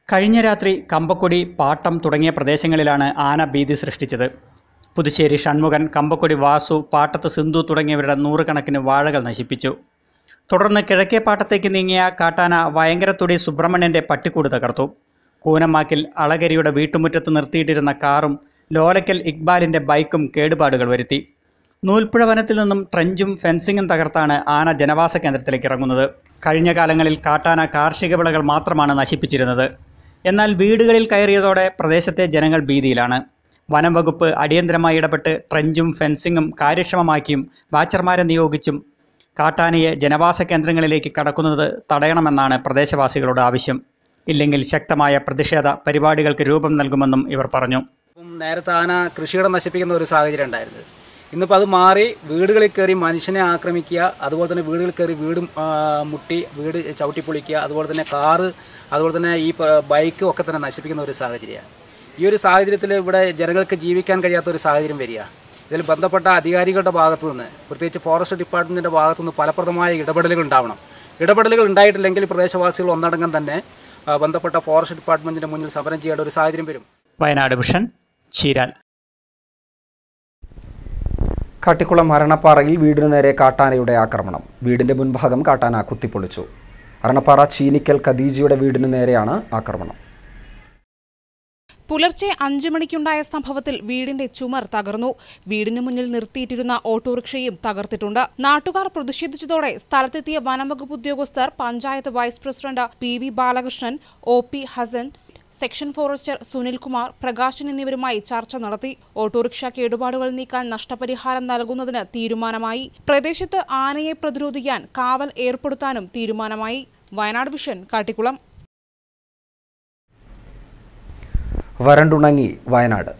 കഴിഞ്ഞ രാത്രി കമ്പക്കൊടി, പാട്ടം തുടങ്ങിയ പ്രദേശങ്ങളിലാണ് ആന ഭീതി സൃഷ്ടിച്ചത്. പുതുശ്ശേരി ഷൺമുഖൻ, കമ്പക്കൊടി വാസു, പാട്ടത്ത് സിന്ധു തുടങ്ങിയവരുടെ 100 കണക്കിന് വാഴകൾ നശിപ്പിച്ചു. തുടർന്ന് കിഴക്കേ പാട്ടത്തേക്ക് നീങ്ങിയ കാട്ടാന വയങ്കരത്തൊടി സുബ്രഹ്മണ്യൻ്റെ പട്ടിക്കൂട് തകർത്തു. കൂനമാക്കിൽ അളകരിയുടെ വീട്ടുമുറ്റത്ത് നിർത്തിയിട്ടിരുന്ന കാറും ലോലക്കൽ ഇക്ബാലിൻ്റെ ബൈക്കും കേടുപാടുകൾ വരുത്തി. നൂൽപ്പുഴ വനത്തിൽ നിന്നും ട്രെഞ്ചും ഫെൻസിങ്ങും തകർത്താണ് ആന ജനവാസ കേന്ദ്രത്തിലേക്ക് ഇറങ്ങുന്നത്. കഴിഞ്ഞ കാലങ്ങളിൽ കാട്ടാന കാർഷിക വിളകൾ മാത്രമാണ് നശിപ്പിച്ചിരുന്നത്. എന്നാൽ വീടുകളിൽ കയറിയതോടെ പ്രദേശത്തെ ജനങ്ങൾ ഭീതിയിലാണ്. വനം വകുപ്പ് അടിയന്തരമായി ഇടപെട്ട് ട്രെഞ്ചും ഫെൻസിങ്ങും കാര്യക്ഷമമാക്കിയും വാച്ചർമാരെ നിയോഗിച്ചും കാട്ടാനയെ ജനവാസ കേന്ദ്രങ്ങളിലേക്ക് കടക്കുന്നത് തടയണമെന്നാണ് പ്രദേശവാസികളുടെ ആവശ്യം. ഇല്ലെങ്കിൽ ശക്തമായ പ്രതിഷേധ പരിപാടികൾക്ക് രൂപം നൽകുമെന്നും ഇവർ പറഞ്ഞു. നേരത്തെ ആന കൃഷിയിടം നശിപ്പിക്കുന്ന ഒരു സാഹചര്യം ഉണ്ടായിരുന്നത്. ഇന്നിപ്പോൾ അത് മാറി വീടുകളിൽ കയറി മനുഷ്യനെ ആക്രമിക്കുക, അതുപോലെ തന്നെ വീടുകളിൽ കയറി വീടും മുട്ടി വീട് ചവിട്ടിപ്പൊളിക്കുക, അതുപോലെ തന്നെ കാറ്, അതുപോലെ തന്നെ ഈ ബൈക്കും ഒക്കെ തന്നെ നശിപ്പിക്കുന്ന ഒരു സാഹചര്യമാണ്. ഈ ഒരു സാഹചര്യത്തിൽ ഇവിടെ ജനങ്ങൾക്ക് ജീവിക്കാൻ കഴിയാത്ത ഒരു സാഹചര്യം വരിക. ഇതിൽ ബന്ധപ്പെട്ട അധികാരികളുടെ ഭാഗത്തു നിന്ന്, പ്രത്യേകിച്ച് ഫോറസ്റ്റ് ഡിപ്പാർട്ട്മെൻറ്റിൻ്റെ ഭാഗത്തു നിന്ന് ഫലപ്രദമായ ഇടപെടലുകൾ ഉണ്ടാവണം. ഇടപെടലുകൾ ഉണ്ടായിട്ടില്ലെങ്കിൽ പ്രദേശവാസികൾ ഒന്നടങ്കം തന്നെ ബന്ധപ്പെട്ട ഫോറസ്റ്റ് ഡിപ്പാർട്ട്മെന്റിന്റെ മുന്നിൽ സമരം ചെയ്യേണ്ട ഒരു സാഹചര്യം വരും. വയനാട് വിഷൻ, ചീരാൽ. കാട്ടിക്കുളം അരണപ്പാറയിൽ വീടിനു നേരെ കാട്ടാനയുടെ ആക്രമണം. വീടിന്റെ മുൻഭാഗം കാട്ടാന കുത്തിപ്പൊളിച്ചു. അരണപ്പാറ ചീനിക്കൽ ഖദീജയുടെ വീടിനു നേരെയാണ് ആക്രമണം. പുലർച്ചെ 5 മണിക്കുണ്ടായ സംഭവത്തിൽ വീടിന്റെ ചുമർ തകർന്നു. വീടിന് മുന്നിൽ നിർത്തിയിട്ടിരുന്ന ഓട്ടോറിക്ഷയും തകർത്തിട്ടുണ്ട്. നാട്ടുകാർ പ്രതിഷേധിച്ചതോടെ സ്ഥലത്തെത്തിയ വനംവകുപ്പ് ഉദ്യോഗസ്ഥർ, panchayat vice president PV Balakrishnan, OP Hasan, section forester Sunilkumar, Prakashan എന്നിവരുമായി ചർച്ച നടത്തി. ഓട്ടോറിക്ഷ കേടുപാടുകൾ നീക്കാൻ നഷ്ടപരിഹാരം നൽകുന്നതിന് തീരുമാനമായി. പ്രദേശത്ത് ആനയെ പ്രതിരോധിക്കാൻ കാവൽ ഏർപ്പെടുത്താനും തീരുമാനമായി. വയനാട് വിഷൻ, കാട്ടിക്കുളം. വരണ്ടുണങ്ങി വയനാട്.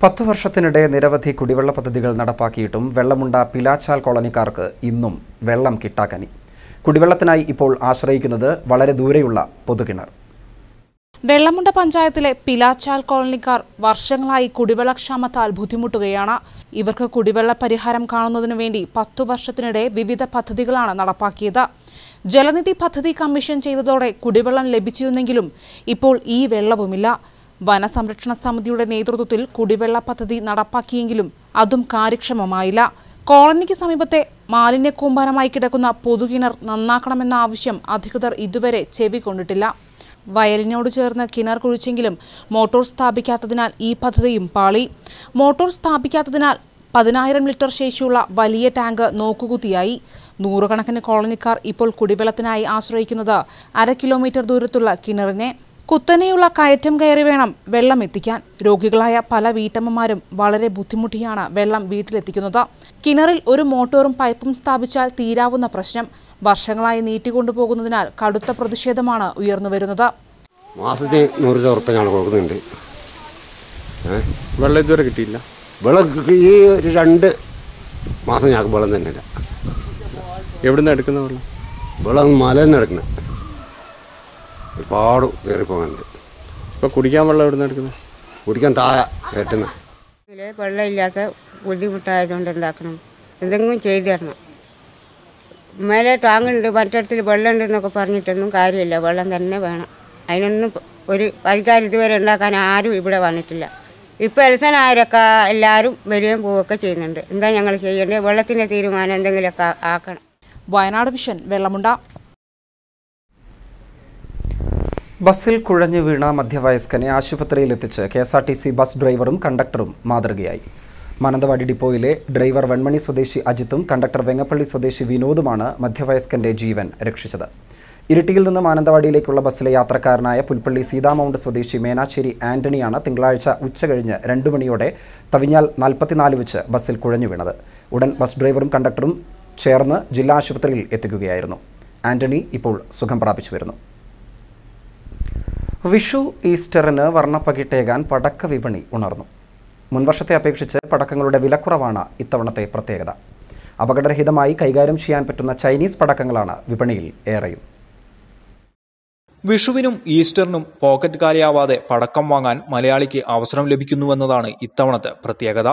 പത്തു വർഷത്തിനിടെ നിരവധി കുടിവെള്ള പദ്ധതികൾ നടപ്പാക്കിയിട്ടും വെള്ളമുണ്ട പിലാച്ചാൽ കോളനിക്കാർക്ക് ഇന്നും വെള്ളം കിട്ടാക്കനി. കുടിവെള്ളത്തിനായി ഇപ്പോൾ ആശ്രയിക്കുന്നത് വളരെ ദൂരെയുള്ള പൊതുകിണർ. വെള്ളമുണ്ട പഞ്ചായത്തിലെ പിലാച്ചാൽ കോളനിക്കാർ വർഷങ്ങളായി കുടിവെള്ളക്ഷാമത്താൽ ബുദ്ധിമുട്ടുകയാണ്. ഇവർക്ക് കുടിവെള്ള പരിഹാരം കാണുന്നതിനു വേണ്ടി 10 വർഷത്തിനിടെ വിവിധ പദ്ധതികളാണ് നടപ്പാക്കിയത്. ജലനിധി പദ്ധതി കമ്മീഷൻ ചെയ്തതോടെ കുടിവെള്ളം ലഭിച്ചിരുന്നെങ്കിലും ഇപ്പോൾ ഈ വെള്ളവുമില്ല. വനസംരക്ഷണ സമിതിയുടെ നേതൃത്വത്തിൽ കുടിവെള്ള പദ്ധതി നടപ്പാക്കിയെങ്കിലും അതും കാര്യക്ഷമമായില്ല. കോളനിക്ക് സമീപത്തെ മാലിന്യക്കൂമ്പാരമായി കിടക്കുന്ന പൊതുകിണർ നന്നാക്കണമെന്ന ആവശ്യം അധികൃതർ ഇതുവരെ ചെവിക്കൊണ്ടിട്ടില്ല. വയലിനോട് ചേർന്ന് കിണർ കുഴിച്ചെങ്കിലും മോട്ടോർ സ്ഥാപിക്കാത്തതിനാൽ ഈ പദ്ധതിയും പാളി. മോട്ടോർ സ്ഥാപിക്കാത്തതിനാൽ 10,000 ലിറ്റർ ശേഷിയുള്ള വലിയ ടാങ്ക് നോക്കുകുത്തിയായി. നൂറുകണക്കിന് കോളനിക്കാർ ഇപ്പോൾ കുടിവെള്ളത്തിനായി ആശ്രയിക്കുന്നത് 1/2 കിലോമീറ്റർ ദൂരത്തുള്ള കിണറിനെ. കുത്തനെയുള്ള കയറ്റം കയറി വേണം വെള്ളം എത്തിക്കാൻ. രോഗികളായ പല വീട്ടമ്മമാരും വളരെ ബുദ്ധിമുട്ടിയാണ് വെള്ളം വീട്ടിലെത്തിക്കുന്നത്. കിണറിൽ ഒരു മോട്ടോറും പൈപ്പും സ്ഥാപിച്ചാൽ തീരാവുന്ന പ്രശ്നം വർഷങ്ങളായി നീട്ടിക്കൊണ്ടുപോകുന്നതിനാൽ കടുത്ത പ്രതിഷേധമാണ് ഉയർന്നുവരുന്നത്. മാസത്തിൽ 100 ഉറുപ്പിക ഞങ്ങൾ കൊടുക്കുന്നുണ്ട്. വെള്ളം ഇതുവരെ കിട്ടിയില്ല. വെള്ളം ഈ ഒരു 2 മാസം ഞങ്ങൾക്ക് വെള്ളം തന്നെയില്ല. എവിടെ നിന്ന് എടുക്കുന്ന വെള്ളം? വെള്ളം മലയിൽ നിന്ന് എടുക്കുന്നത്. ഒരുപാട് കയറി പോകാനുണ്ട്. ഇപ്പോൾ കുടിക്കാൻ വെള്ളം എവിടെ നിന്ന് എടുക്കുന്നത്? കുടിക്കാൻ താഴെ കയറ്റുന്ന. വെള്ളമില്ലാത്ത ബുദ്ധിമുട്ടായതുകൊണ്ട് എന്താക്കണം, എന്തെങ്കിലും ചെയ്തു തരണം. മേലെ ടാങ്കുണ്ട്, മറ്റിടത്തിൽ വെള്ളമുണ്ട് എന്നൊക്കെ പറഞ്ഞിട്ടൊന്നും കാര്യമില്ല. വെള്ളം തന്നെ വേണം. അതിനൊന്നും ഒരു അധികാരം ഇതുവരെ ഉണ്ടാക്കാൻ ആരും ഇവിടെ വന്നിട്ടില്ല. ഇപ്പോൾ എൽസനായരൊക്കെ എല്ലാവരും വരികയും പോവുകയൊക്കെ ചെയ്യുന്നുണ്ട്. എന്താ ഞങ്ങൾ ചെയ്യേണ്ടത്? വെള്ളത്തിൻ്റെ തീരുമാനം എന്തെങ്കിലുമൊക്കെ ആക്കണം. വയനാട് വിഷൻ, വെള്ളമുണ്ട. ബസ്സിൽ കുഴഞ്ഞു വീണ മധ്യവയസ്കനെ ആശുപത്രിയിലെത്തിച്ച് KSRTC ബസ് ഡ്രൈവറും കണ്ടക്ടറും മാതൃകയായി. മാനന്തവാടി ഡിപ്പോയിലെ ഡ്രൈവർ വെൺമണി സ്വദേശി അജിത്തും കണ്ടക്ടർ വെങ്ങപ്പള്ളി സ്വദേശി വിനോദുമാണ് മധ്യവയസ്കന്റെ ജീവൻ രക്ഷിച്ചത്. ഇരിട്ടിയിൽ നിന്ന് മാനന്തവാടിയിലേക്കുള്ള ബസ്സിലെ യാത്രക്കാരനായ പുൽപ്പള്ളി സീതാമൗണ്ട് സ്വദേശി മേനാശ്ശേരി ആന്റണിയാണ് തിങ്കളാഴ്ച ഉച്ചകഴിഞ്ഞ് 2 മണിയോടെ തവിഞ്ഞാൽ 44 വെച്ച് ബസ്സിൽ കുഴഞ്ഞു വീണത്. ഉടൻ ബസ് ഡ്രൈവറും കണ്ടക്ടറും ചേർന്ന് ജില്ലാ ആശുപത്രിയിൽ എത്തിക്കുകയായിരുന്നു. ആന്റണി ഇപ്പോൾ സുഖം പ്രാപിച്ചു വരുന്നു. വിഷു ഈസ്റ്ററിന് വർണ്ണപ്പകിട്ടേകാൻ പടക്ക വിപണി ഉണർന്നു. മുൻവർഷത്തെ അപേക്ഷിച്ച് പടക്കങ്ങളുടെ വിലക്കുറവാണ് ഇത്തവണത്തെ പ്രത്യേകത. അപകടരഹിതമായി കൈകാര്യം ചെയ്യാൻ പറ്റുന്ന ചൈനീസ് പടക്കങ്ങളാണ് വിപണിയിൽ ഏറെയും. വിഷുവിനും ഈസ്റ്ററിനും പോക്കറ്റ് കാലിയാവാതെ പടക്കം വാങ്ങാൻ മലയാളിക്ക് അവസരം ലഭിക്കുന്നുവെന്നതാണ് ഇത്തവണത്തെ പ്രത്യേകത.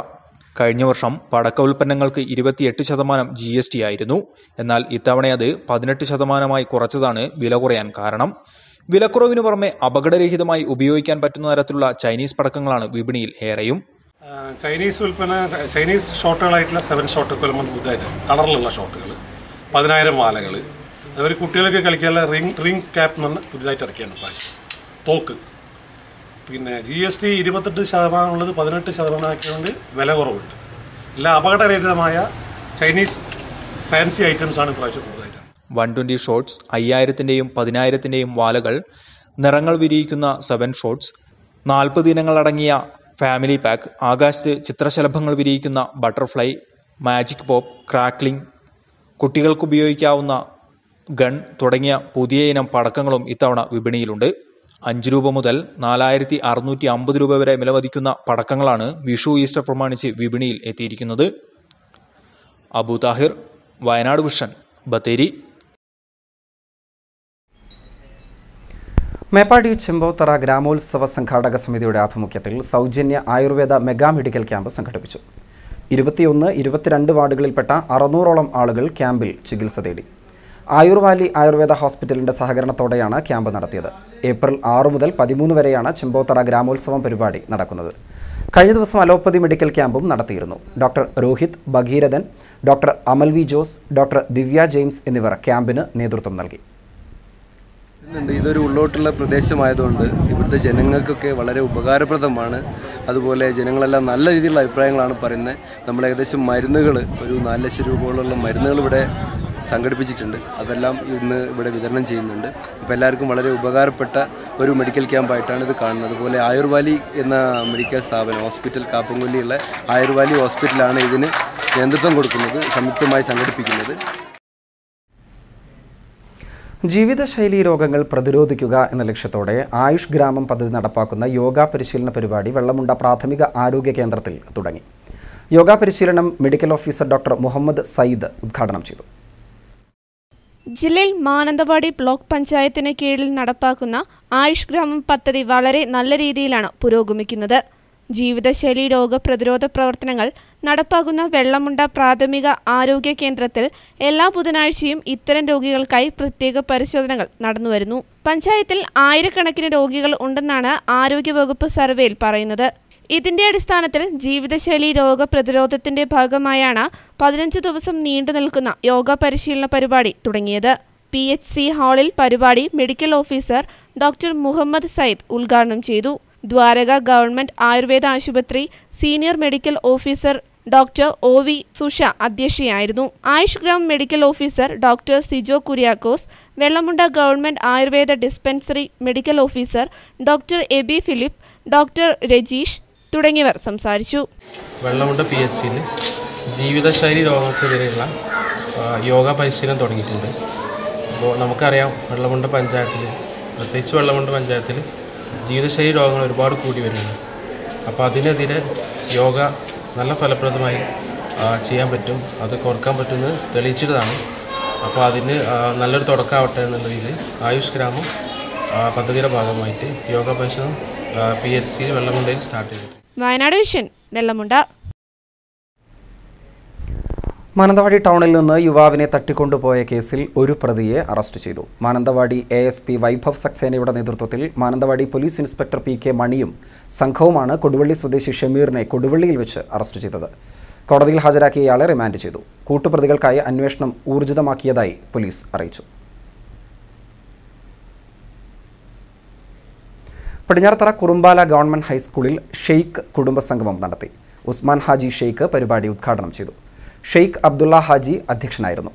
കഴിഞ്ഞ വർഷം പടക്ക ഉൽപ്പന്നങ്ങൾക്ക് 28% GST ആയിരുന്നു. എന്നാൽ ഇത്തവണ അത് 18% കുറച്ചതാണ് വില കുറയാൻ കാരണം. വിലക്കുറവിനു പുറമെ അപകടരഹിതമായി ഉപയോഗിക്കാൻ പറ്റുന്ന തരത്തിലുള്ള ചൈനീസ് പടക്കങ്ങളാണ് വിപണിയിൽ ഏറെയും. ചൈനീസ് ഷോട്ടുകളായിട്ടുള്ള 7 ഷോട്ടുകൾ കളറിലുള്ള ഷോട്ടുകൾ, 10,000 വാലകൾ, അതുപോലെ കുട്ടികൾക്ക് കളിക്കാനുള്ള റിംഗ് ക്യാപ്പ് എന്ന് പറഞ്ഞാൽ പുതിയതായിട്ട് ഇറക്കിയാണ് പ്രാവശ്യം. തോക്ക് പിന്നെ GST 28% ഉള്ളത് 18% ആക്കിയതുകൊണ്ട് വില കുറവുണ്ട്. എല്ലാ അപകടരഹിതമായ ചൈനീസ് ഫാൻസി ഐറ്റംസ് ആണ് പ്രാവശ്യം കൂടുതലായിട്ട്. 120 ഷോട്ട്സ്, 5000-ന്റെയും 10,000-ന്റെയും വാലകൾ, നിറങ്ങൾ വിരിയിക്കുന്ന 7 ഷോട്ട്സ്, 40 ഇനങ്ങളടങ്ങിയ ഫാമിലി പാക്ക്, ആകാശത്ത് ചിത്രശലഭങ്ങൾ വിരിയിക്കുന്ന ബട്ടർഫ്ലൈ, മാജിക് പോപ്പ്, ക്രാക്ലിംഗ്, കുട്ടികൾക്ക് ഉപയോഗിക്കാവുന്ന ഗൺ തുടങ്ങിയ പുതിയ ഇനം പടക്കങ്ങളും ഇത്തവണ വിപണിയിലുണ്ട്. 5 രൂപ മുതൽ 4,650 രൂപ വരെ വിലമതിക്കുന്ന പടക്കങ്ങളാണ് വിഷു ഈസ്റ്റർ പ്രമാണിച്ച് വിപണിയിൽ എത്തിയിരിക്കുന്നത്. അബു താഹിർ, വയനാട് വിഷൻ, ബത്തേരി. മേപ്പാടി ചെമ്പോത്തറ ഗ്രാമോത്സവ സംഘാടക സമിതിയുടെ ആഭിമുഖ്യത്തിൽ സൗജന്യ ആയുർവേദ മെഗാ മെഡിക്കൽ ക്യാമ്പ് സംഘടിപ്പിച്ചു. 21, 22 വാർഡുകളിൽപ്പെട്ട 600ഓളം ആളുകൾ ക്യാമ്പിൽ ചികിത്സ തേടി. ആയുർവാലി ആയുർവേദ ഹോസ്പിറ്റലിന്റെ സഹകരണത്തോടെയാണ് ക്യാമ്പ് നടത്തിയത്. ഏപ്രിൽ 6 മുതൽ 13 വരെയാണ് ചെമ്പോത്തറ ഗ്രാമോത്സവം പരിപാടി നടക്കുന്നത്. കഴിഞ്ഞ ദിവസം അലോപ്പതി മെഡിക്കൽ ക്യാമ്പും നടത്തിയിരുന്നു. ഡോക്ടർ രോഹിത് ഭഗീരഥൻ, ഡോക്ടർ അമൽ വി ജോസ്, ഡോക്ടർ ദിവ്യ ജെയിംസ് എന്നിവർ ക്യാമ്പിന് നേതൃത്വം നൽകി. ഇതൊരു ഉള്ളോട്ടുള്ള പ്രദേശമായതുകൊണ്ട് ഇവിടുത്തെ ജനങ്ങൾക്കൊക്കെ വളരെ ഉപകാരപ്രദമാണ്. അതുപോലെ ജനങ്ങളെല്ലാം നല്ല രീതിയിലുള്ള അഭിപ്രായങ്ങളാണ് പറയുന്നത്. നമ്മൾ ഏകദേശം മരുന്നുകൾ ഒരു 4 ലക്ഷം രൂപയോളം മരുന്നുകൾ ഇവിടെ സംഘടിപ്പിച്ചിട്ടുണ്ട്. അതെല്ലാം ഇന്ന് ഇവിടെ വിതരണം ചെയ്യുന്നുണ്ട്. അപ്പോൾ എല്ലാവർക്കും വളരെ ഉപകാരപ്പെട്ട ഒരു മെഡിക്കൽ ക്യാമ്പായിട്ടാണ് ഇത് കാണുന്നത്. അതുപോലെ ആയുർവാലി എന്ന മെഡിക്കൽ സ്ഥാപനം ഹോസ്പിറ്റൽ കാപ്പൻകൊല്ലിയുള്ള ആയുർവാലി ഹോസ്പിറ്റലാണ് ഇതിന് നേതൃത്വം കൊടുക്കുന്നത്, സംയുക്തമായി സംഘടിപ്പിക്കുന്നത്. ജീവിതശൈലി രോഗങ്ങൾ പ്രതിരോധിക്കുക എന്ന ലക്ഷ്യത്തോടെ ആയുഷ് ഗ്രാമം പദ്ധതി നടപ്പാക്കുന്ന യോഗ പരിശീലന പരിപാടി വെള്ളമുണ്ട പ്രാഥമിക ആരോഗ്യ കേന്ദ്രത്തിൽ തുടങ്ങി. യോഗ പരിശീലനം medical officer doctor Muhammad Sayyid ഉദ്ഘാടനം ചെയ്തു. ജില്ലയിൽ മാനന്തവാടി ബ്ലോക്ക് പഞ്ചായത്തിന് കീഴിൽ നടപ്പാക്കുന്ന ആയുഷ് ഗ്രാമം പദ്ധതി വളരെ നല്ല രീതിയിലാണ് പുരോഗമിക്കുന്നത്. ജീവിതശൈലി രോഗപ്രതിരോധ പ്രവർത്തനങ്ങൾ നടപ്പാക്കുന്ന വെള്ളമുണ്ട പ്രാഥമിക ആരോഗ്യ കേന്ദ്രത്തിൽ എല്ലാ ബുധനാഴ്ചയും ഇത്തരം രോഗികൾക്കായി പ്രത്യേക പരിശോധനകൾ നടന്നുവരുന്നു. പഞ്ചായത്തിൽ ആയിരക്കണക്കിന് രോഗികൾ ഉണ്ടെന്നാണ് ആരോഗ്യവകുപ്പ് സർവേയിൽ പറയുന്നത്. ഇതിന്റെ അടിസ്ഥാനത്തിൽ ജീവിതശൈലി രോഗപ്രതിരോധത്തിന്റെ ഭാഗമായാണ് 15 ദിവസം നീണ്ടു നിൽക്കുന്ന യോഗ പരിശീലന പരിപാടി തുടങ്ങിയത്. PHC ഹാളിൽ പരിപാടി medical officer doctor Muhammad Sayyid ഉദ്ഘാടനം ചെയ്തു. ദ്വാരക ഗവൺമെന്റ് ആയുർവേദ ആശുപത്രി senior medical officer doctor OV Susha അധ്യക്ഷയായിരുന്നു. Ayush Gram medical officer doctor Sijo Kuriakose, Vellamunda government Ayurveda dispensary medical officer doctor Eby Philip, doctor Rajeesh തുടങ്ങിയവർ സംസാരിച്ചു. വെള്ളമുണ്ട PHCയിൽ ജീവിതശൈലി രോഗങ്ങൾക്കെതിരെയുള്ള യോഗ പരിശീലനം തുടങ്ങിയിട്ടുണ്ട്. അപ്പോൾ നമുക്കറിയാം വെള്ളമുണ്ട പഞ്ചായത്തിൽ, പ്രത്യേകിച്ച് വെള്ളമുണ്ട പഞ്ചായത്തിൽ ജീവിതശൈലി രോഗങ്ങൾ ഒരുപാട് കൂടി വരുന്നുണ്ട്. അപ്പോൾ അതിനെതിരെ യോഗ നല്ല ഫലപ്രദമായി ചെയ്യാൻ പറ്റും, അത് കുറക്കാൻ പറ്റുമെന്ന് തെളിയിച്ചതാണ്. അപ്പോൾ അതിന് നല്ലൊരു തുടക്കമാവട്ടെ എന്നുള്ള രീതിയിൽ ആയുഷ് ഗ്രാമം പദ്ധതിയുടെ ഭാഗമായിട്ട് യോഗ പരിശീലനം PHC വെള്ളമുണ്ടയിൽ സ്റ്റാർട്ട് ചെയ്തു. വയനാട് വിഷൻ വെള്ളമുണ്ട. മാനന്തവാടി ടൗണിൽ നിന്ന് യുവാവിനെ തട്ടിക്കൊണ്ടുപോയ കേസിൽ ഒരു പ്രതിയെ അറസ്റ്റ് ചെയ്തു. മാനന്തവാടി ASP വൈഭവ് സക്സേനയുടെ നേതൃത്വത്തിൽ മാനന്തവാടി പോലീസ് ഇൻസ്പെക്ടർ PK മണിയും സംഘവുമാണ് കൊടുവള്ളി സ്വദേശി ഷമീറിനെ കൊടുവള്ളിയിൽ വെച്ച് അറസ്റ്റ് ചെയ്തത്. കോടതിയിൽ ഹാജരാക്കിയ ഇയാളെ റിമാൻഡ് ചെയ്തു. കൂട്ടുപ്രതികൾക്കായി അന്വേഷണം ഊർജിതമാക്കിയതായി പോലീസ് അറിയിച്ചു. പടിഞ്ഞാറത്തറ കുറുമ്പാല ഗവൺമെന്റ് ഹൈസ്കൂളിൽ ഷെയ്ഖ് കുടുംബസംഗമം നടത്തി. ഉസ്മാൻ ഹാജി ഷെയ്ഖ് പരിപാടി ഉദ്ഘാടനം ചെയ്തു. ഷെയ്ഖ് അബ്ദുള്ള ഹാജി അധ്യക്ഷനായിരുന്നു.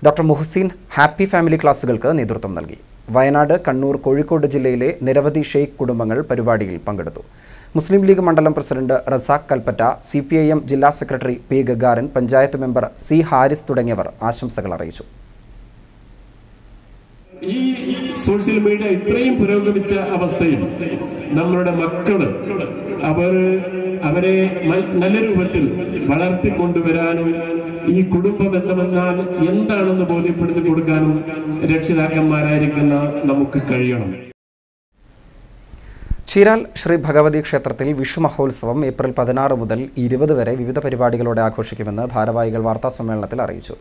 ഡോക്ടർ മുഹ്സിൻ ഹാപ്പി ഫാമിലി ക്ലാസുകൾക്ക് നേതൃത്വം നൽകി. വയനാട്, കണ്ണൂർ, കോഴിക്കോട് ജില്ലയിലെ നിരവധി ഷെയ്ഖ് കുടുംബങ്ങൾ പരിപാടിയിൽ പങ്കെടുത്തു. മുസ്ലിം ലീഗ് മണ്ഡലം പ്രസിഡന്റ് റസാഖ് കൽപ്പറ്റ, CPIM ജില്ലാ secretary P Gagarin, panchayat member C Haris തുടങ്ങിയവർ ആശംസകൾ അറിയിച്ചു. ഈ സോഷ്യൽ മീഡിയ ഇത്രയും പുരോഗമിച്ച അവസ്ഥയിൽ നമ്മളുടെ മക്കള് അവരെ നല്ല രൂപത്തിൽ വളർത്തിക്കൊണ്ടുവരാനും ഈ കുടുംബ ബന്ധമെന്നാൽ എന്താണെന്ന് ബോധ്യപ്പെടുത്തി കൊടുക്കാനും രക്ഷിതാക്കന്മാരായിരിക്കുന്ന നമുക്ക് കഴിയണം. ചീരാൽ ശ്രീ ഭഗവതി ക്ഷേത്രത്തിൽ വിഷു മഹോത്സവം ഏപ്രിൽ 16 മുതൽ 20 വരെ വിവിധ പരിപാടികളോടെ ആഘോഷിക്കുമെന്ന് ഭാരവാഹികൾ വാർത്താസമ്മേളനത്തിൽ അറിയിച്ചു.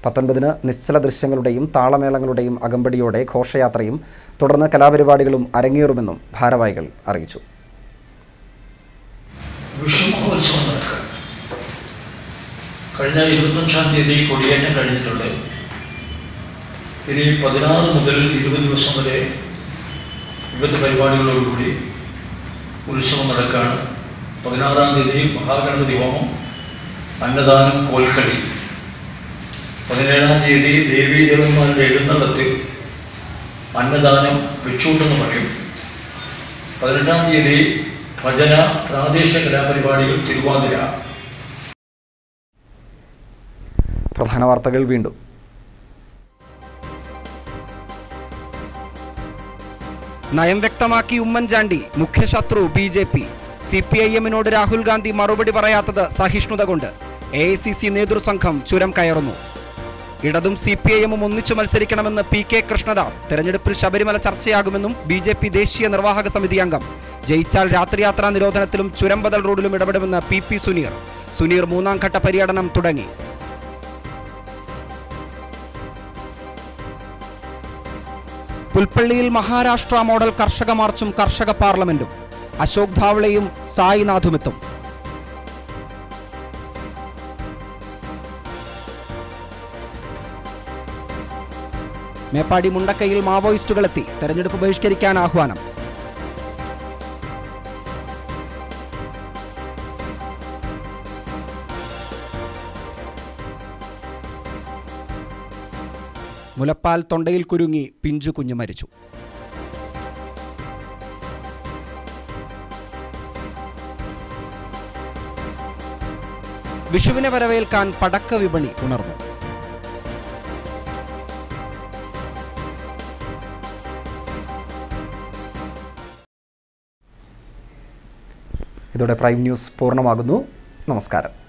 19-ന് നിശ്ചല ദൃശ്യങ്ങളുടെയും താളമേളങ്ങളുടെയും അകമ്പടിയോടെ ഘോഷയാത്രയും തുടർന്ന് കലാപരിപാടികളും അരങ്ങേറുമെന്നും ഭാരവാഹികൾ അറിയിച്ചു. വിഷു മഹോത്സവം നടക്കുക കഴിഞ്ഞ 25-ാം തീയതി കൊടിയേറ്റം കഴിഞ്ഞിട്ടുണ്ട്. ഇനി 16 മുതൽ 20 ദിവസം വരെ വിവിധ പരിപാടികളോടുകൂടി ഉത്സവം നടക്കുകയാണ്. 16-ാം തീയതി മഹാഗണപതി ഹോമം, അന്നദാനം, കോൽക്കളി. 17-ാം തീയതി ദേവീദേവന്മാരുടെ എഴുന്നള്ളത്ത്, അന്നദാനം, വെച്ചൂട്ടെന്ന് പറയും. 18-ാം തീയതി ഭജന, പ്രാദേശിക കലാപരിപാടികൾ, തിരുവാതിര. പ്രധാന വാർത്തകൾ വീണ്ടും. നയം വ്യക്തമാക്കി ഉമ്മൻചാണ്ടി, മുഖ്യശത്രു BJP. CPIM-നോട് രാഹുൽ ഗാന്ധി മറുപടി പറയാത്തത് സഹിഷ്ണുത കൊണ്ട്. AICC നേതൃസംഘം ചുരം കയറുന്നു. ഇടതും CPIM-ഉം ഒന്നിച്ചു മത്സരിക്കണമെന്ന് PK കൃഷ്ണദാസ്. തെരഞ്ഞെടുപ്പിൽ ശബരിമല ചർച്ചയാകുമെന്നും BJP ദേശീയ നിർവാഹക സമിതി അംഗം. ജയിച്ചാൽ രാത്രിയാത്രാ നിരോധനത്തിലും ചുരംബദൽ റോഡിലും ഇടപെടുമെന്ന് PP സുനീർ. സുനീർ 3ാം ഘട്ട പര്യടനം തുടങ്ങി. പുൽപ്പള്ളിയിൽ മഹാരാഷ്ട്ര മോഡൽ കർഷക മാർച്ചും കർഷക പാർലമെന്റും. അശോക് ധാവളെയും സായിനാഥുമെത്തും. മേപ്പാടി മുണ്ടക്കയിൽ മാവോയിസ്റ്റുകളെത്തി. തെരഞ്ഞെടുപ്പ് ബഹിഷ്കരിക്കാൻ ആഹ്വാനം. മുലപ്പാൽ തൊണ്ടയിൽ കുരുങ്ങി പിഞ്ചു കുഞ്ഞു മരിച്ചു. വിഷുവിനെ വരവേൽക്കാൻ പടക്ക വിപണി ഉണർന്നു. ഇതോടെ പ്രൈം ന്യൂസ് പൂർണ്ണമാകുന്നു. നമസ്കാരം.